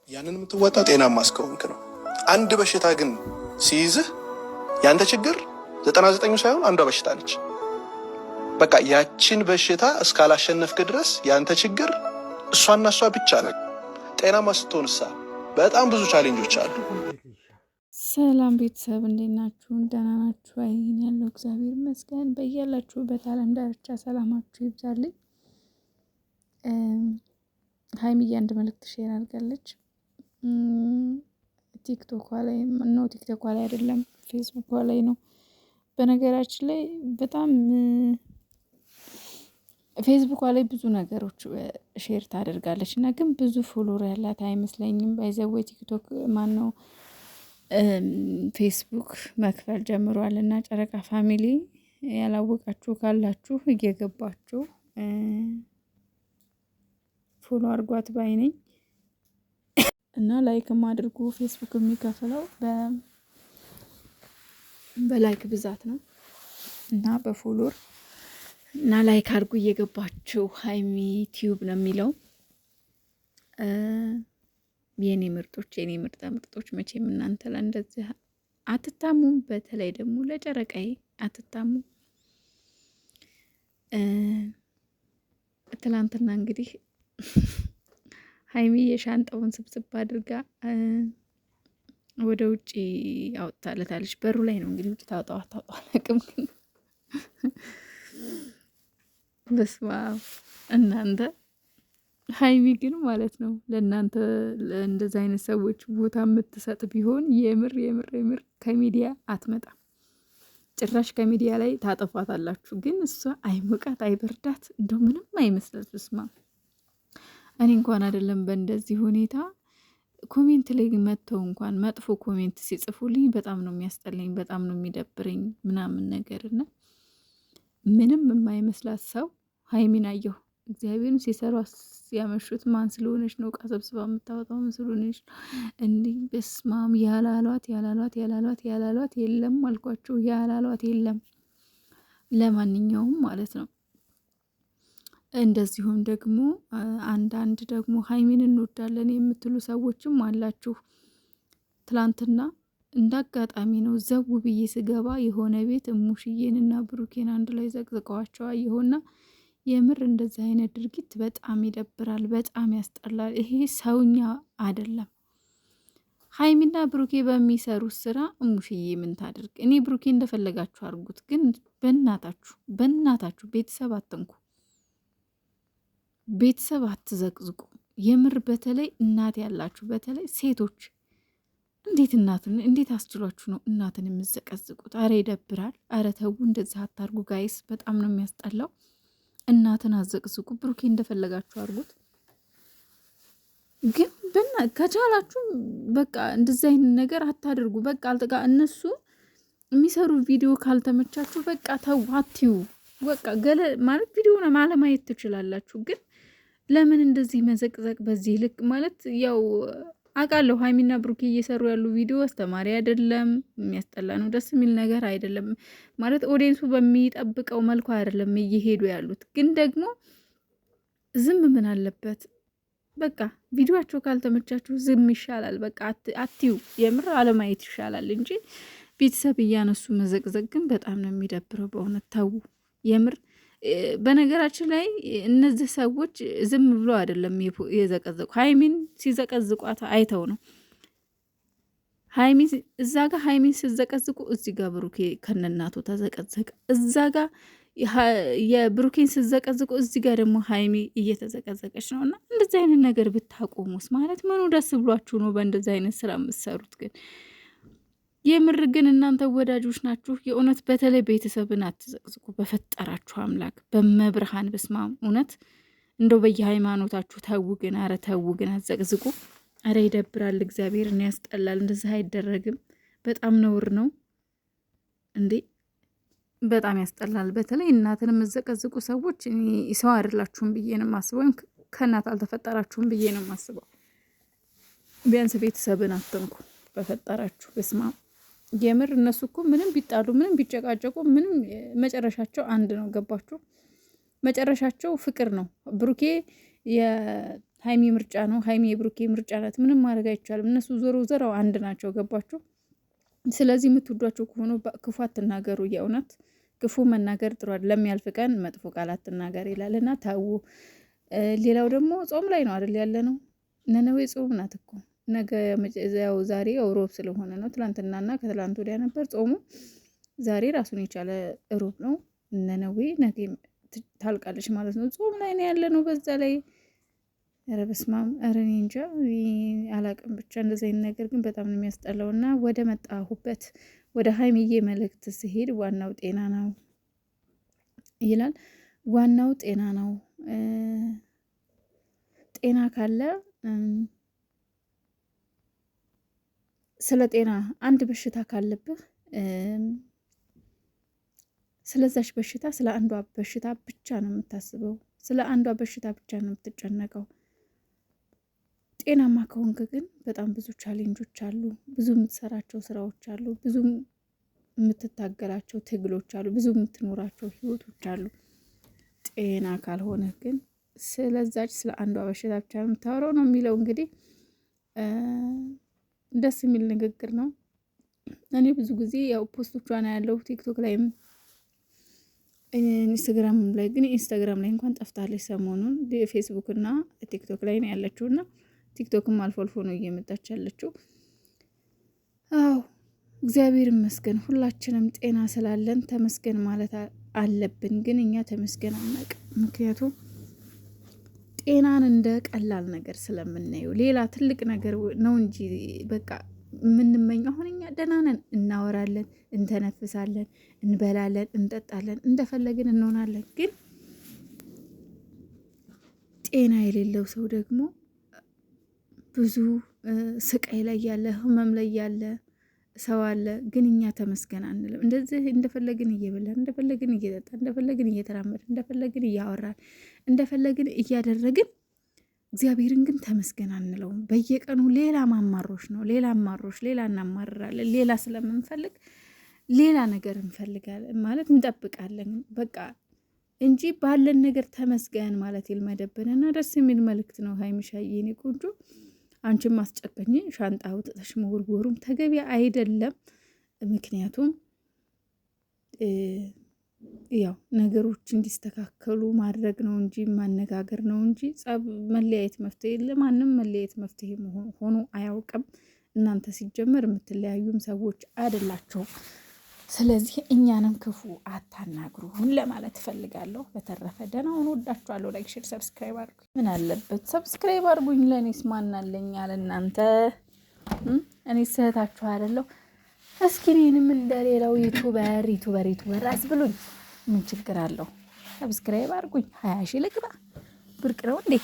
ያንን የምትወጣው ጤናማ እስከሆንክ ነው። አንድ በሽታ ግን ሲይዝህ ያንተ ችግር 99 ሳይሆን አንዷ በሽታ ነች። በቃ ያችን በሽታ እስካላሸነፍክ ድረስ ያንተ ችግር እሷና እሷ ብቻ ነው። ጤናማ ስትሆንሳ በጣም ብዙ ቻሌንጆች አሉ። ሰላም ቤተሰብ እንዴት ናችሁ? ደህና ናችሁ? አይን ያለው እግዚአብሔር ይመስገን። በያላችሁበት ዓለም ዳርቻ ሰላማችሁ ይብዛልኝ። ሀይሚዬ አንድ መልእክት ሼር አድርጋለች። ቲክቶኳ ላይ ነው፣ ቲክቶኳ ላይ አይደለም ፌስቡኳ ላይ ነው። በነገራችን ላይ በጣም ፌስቡኳ ላይ ብዙ ነገሮች ሼር ታደርጋለች እና ግን ብዙ ፎሎወር ያላት አይመስለኝም። ባይዘዌ ቲክቶክ ማን ነው ፌስቡክ መክፈል ጀምሯል እና ጨረቃ ፋሚሊ ያላወቃችሁ ካላችሁ እየገባችሁ ፎሎ አድርጓት ባይ ነኝ እና ላይክም አድርጉ። ፌስቡክ የሚከፍለው በላይክ ብዛት ነው እና በፎሎወር እና ላይክ አድርጉ እየገባችሁ። ሀይሚ ቲዩብ ነው የሚለው። የኔ ምርጦች፣ የኔ ምርጣ ምርጦች፣ መቼም እናንተ ለእንደዚህ አትታሙም። በተለይ ደግሞ ለጨረቃዬ አትታሙ። ትላንትና እንግዲህ ሀይሚ የሻንጣውን ስብስብ አድርጋ ወደ ውጭ አውጥታለታለች። በሩ ላይ ነው እንግዲህ ውጭ ታውጣው አላውቅም፣ ግን በስመ አብ እናንተ። ሀይሚ ግን ማለት ነው ለእናንተ እንደዚህ አይነት ሰዎች ቦታ የምትሰጥ ቢሆን የምር የምር የምር ከሚዲያ አትመጣም። ጭራሽ ከሚዲያ ላይ ታጠፋታላችሁ። ግን እሷ አይሞቃት አይበርዳት፣ እንደው ምንም አይመስላት። በስመ አብ እኔ እንኳን አይደለም በእንደዚህ ሁኔታ ኮሜንት ላይ መጥተው እንኳን መጥፎ ኮሜንት ሲጽፉልኝ በጣም ነው የሚያስጠላኝ፣ በጣም ነው የሚደብረኝ ምናምን ነገር እና ምንም የማይመስላት ሰው ሀይሚን አየሁ። እግዚአብሔርን ሲሰሩ ያመሹት ማን ስለሆነች ነው? ዕቃ ሰብስባ የምታወጣው ምን ስለሆነች ነው? እንዲህ በስማም ያላሏት የለም አልኳቸው፣ ያላሏት የለም። ለማንኛውም ማለት ነው እንደዚሁም ደግሞ አንዳንድ ደግሞ ሀይሚን እንወዳለን የምትሉ ሰዎችም አላችሁ። ትላንትና እንዳጋጣሚ ነው ዘው ብዬ ስገባ የሆነ ቤት እሙሽዬንና ብሩኬን አንድ ላይ ዘቅዝቀዋቸዋ የሆና የምር እንደዚህ አይነት ድርጊት በጣም ይደብራል፣ በጣም ያስጠላል። ይሄ ሰውኛ አይደለም። ሀይሚና ብሩኬ በሚሰሩት ስራ እሙሽዬ ምን ታድርግ? እኔ ብሩኬ እንደፈለጋችሁ አድርጉት፣ ግን በእናታችሁ ቤተሰብ አትንኩ፣ ቤተሰብ አትዘቅዝቁ። የምር በተለይ እናት ያላችሁ በተለይ ሴቶች እንዴት አስችሏችሁ ነው እናትን የምዘቀዝቁት? አረ ይደብራል። አረ ተው እንደዚህ አታርጉ ጋይስ፣ በጣም ነው የሚያስጠላው። እናትን አዘቅዝቁ። ብሩኬ እንደፈለጋችሁ አድርጉት፣ ግን ከቻላችሁ በቃ እንደዚህ አይነት ነገር አታድርጉ። በቃ አልጠቃ እነሱ የሚሰሩ ቪዲዮ ካልተመቻችሁ በቃ ተው አትዩ። በቃ ማለት ቪዲዮ ማለማየት ትችላላችሁ፣ ግን ለምን እንደዚህ መዘቅዘቅ በዚህ ልክ? ማለት ያው አውቃለሁ ሀይሚና ብሩኬ እየሰሩ ያሉ ቪዲዮ አስተማሪ አይደለም፣ የሚያስጠላ ነው፣ ደስ የሚል ነገር አይደለም። ማለት ኦዲየንሱ በሚጠብቀው መልኩ አይደለም እየሄዱ ያሉት። ግን ደግሞ ዝም ምን አለበት? በቃ ቪዲዮቸው ካልተመቻችሁ ዝም ይሻላል። በቃ አትዩ። የምር አለማየት ይሻላል እንጂ ቤተሰብ እያነሱ መዘቅዘቅ ግን በጣም ነው የሚደብረው። በእውነት ተዉ የምር። በነገራችን ላይ እነዚህ ሰዎች ዝም ብሎ አይደለም የዘቀዘቁ። ሀይሚን ሲዘቀዝቋት አይተው ነው። እዛ ጋ ሀይሚን ሲዘቀዝቁ እዚህ ጋር ብሩኬ ከነናቱ ተዘቀዘቀ። እዛ ጋ የብሩኬን ሲዘቀዝቁ እዚህ ጋር ደግሞ ሀይሚ እየተዘቀዘቀች ነው። እና እንደዚህ አይነት ነገር ብታቆሙስ? ማለት ምኑ ደስ ብሏችሁ ነው በእንደዚህ አይነት ስራ የምትሰሩት? ግን የምር ግን እናንተ ወዳጆች ናችሁ የእውነት። በተለይ ቤተሰብን አትዘቅዝቁ በፈጠራችሁ አምላክ በመብርሃን በስማም። እውነት እንደው በየሃይማኖታችሁ ተው ግን፣ አረ ተው ግን አትዘቅዝቁ። አረ ይደብራል፣ እግዚአብሔርን ያስጠላል። እንደዚህ አይደረግም። በጣም ነውር ነው እንዴ! በጣም ያስጠላል። በተለይ እናትን የምዘቀዝቁ ሰዎች ሰው አይደላችሁም ብዬ ነው የማስበው፣ ወይም ከእናት አልተፈጠራችሁም ብዬ ነው የማስበው። ቢያንስ ቤተሰብን አትንኩ በፈጠራችሁ በስማም። የምር እነሱ እኮ ምንም ቢጣሉ ምንም ቢጨቃጨቁ ምንም መጨረሻቸው አንድ ነው። ገባችሁ? መጨረሻቸው ፍቅር ነው። ብሩኬ ሀይሚ ምርጫ ነው። ሀይሚ የብሩኬ ምርጫ ናት። ምንም ማድረግ አይቻልም። እነሱ ዞሮ ዘረው አንድ ናቸው። ገባችሁ? ስለዚህ የምትወዷቸው ከሆኑ ክፉ አትናገሩ። የእውነት ክፉ መናገር ጥሩ አይደለም። ለሚያልፍ ቀን መጥፎ ቃል አትናገር ይላልና ታው። ሌላው ደግሞ ጾም ላይ ነው አይደል ያለ ነው። ነነዌ ጾም ናት እኮ ነገ ያው ዛሬ ሮብ ስለሆነ ነው። ትላንትናና ከትላንት ወዲያ ነበር ጾሙ። ዛሬ ራሱን የቻለ ሮብ ነው። ነነዌ ነገ ታልቃለች ማለት ነው። ጾም ላይ ነው ያለ ነው። በዛ ላይ ኧረ በስመ አብ ኧረ እኔ እንጃ አላቅም። ብቻ እንደዚህ አይነት ነገር ግን በጣም ነው የሚያስጠላው። እና ወደ መጣሁበት ወደ ሀይሚዬ መልእክት ሲሄድ ዋናው ጤና ነው ይላል። ዋናው ጤና ነው። ጤና ካለ ስለ ጤና አንድ በሽታ ካለብህ ስለዛች በሽታ ስለ አንዷ በሽታ ብቻ ነው የምታስበው። ስለ አንዷ በሽታ ብቻ ነው የምትጨነቀው። ጤናማ ከሆንክ ግን በጣም ብዙ ቻሌንጆች አሉ፣ ብዙ የምትሰራቸው ስራዎች አሉ፣ ብዙ የምትታገላቸው ትግሎች አሉ፣ ብዙ የምትኖራቸው ህይወቶች አሉ። ጤና ካልሆነ ግን ስለዛች ስለ አንዷ በሽታ ብቻ ነው የምታወራው ነው የሚለው። እንግዲህ ደስ የሚል ንግግር ነው። እኔ ብዙ ጊዜ ያው ፖስቶቿን ያለው ቲክቶክ ላይም ኢንስታግራም ላይ ግን ኢንስታግራም ላይ እንኳን ጠፍታለች ሰሞኑን። ፌስቡክ እና ቲክቶክ ላይ ነው ያለችው እና ቲክቶክም አልፎ አልፎ ነው እየመጣች ያለችው። አዎ እግዚአብሔር ይመስገን ሁላችንም ጤና ስላለን ተመስገን ማለት አለብን። ግን እኛ ተመስገን አናውቅም። ምክንያቱም ጤናን እንደ ቀላል ነገር ስለምናየው ሌላ ትልቅ ነገር ነው እንጂ በቃ የምንመኘው። አሁን እኛ ደህና ነን፣ እናወራለን፣ እንተነፍሳለን፣ እንበላለን፣ እንጠጣለን፣ እንደፈለግን እንሆናለን። ግን ጤና የሌለው ሰው ደግሞ ብዙ ስቃይ ላይ ያለ ህመም ላይ ያለ ሰው አለ። ግን እኛ ተመስገን አንልም። እንደዚህ እንደፈለግን እየበላን፣ እንደፈለግን እየጠጣን፣ እንደፈለግን እየተራመድን፣ እንደፈለግን እያወራን፣ እንደፈለግን እያደረግን እግዚአብሔርን ግን ተመስገን አንለውም። በየቀኑ ሌላ ማማሮች ነው፣ ሌላ አማሮች፣ ሌላ እናማርራለን። ሌላ ስለምንፈልግ ሌላ ነገር እንፈልጋለን ማለት እንጠብቃለን በቃ እንጂ ባለን ነገር ተመስገን ማለት ይልመደብን። እና ደስ የሚል መልእክት ነው ሀይሚሻዬ የኔ ቆንጆ። አንቺም ማስጨቀኝ ሻንጣ አውጥተሽ መወርወሩም ተገቢ አይደለም። ምክንያቱም ያው ነገሮች እንዲስተካከሉ ማድረግ ነው እንጂ ማነጋገር ነው እንጂ ጸብ፣ መለያየት መፍትሄ ለማንም መለያየት መፍትሄ ሆኖ አያውቅም። እናንተ ሲጀመር የምትለያዩም ሰዎች አይደላቸውም። ስለዚህ እኛንም ክፉ አታናግሩን ለማለት እፈልጋለሁ። በተረፈ ደህና ሁኑ። ወዳችኋለሁ። ላይክ፣ ሼር፣ ሰብስክራይብ አድርጉኝ። ምን አለበት ሰብስክራይብ አድርጉኝ። ለእኔስ ማናለኝ አለ እናንተ። እኔ ስህታችሁ አይደለሁ። እስኪ እኔንም እንደሌላው ዩቱበር አስብሉኝ። ምን ችግር አለው? ሰብስክራይብ አድርጉኝ። 20 ሺህ ልግባ። ብርቅ ነው እንዴ?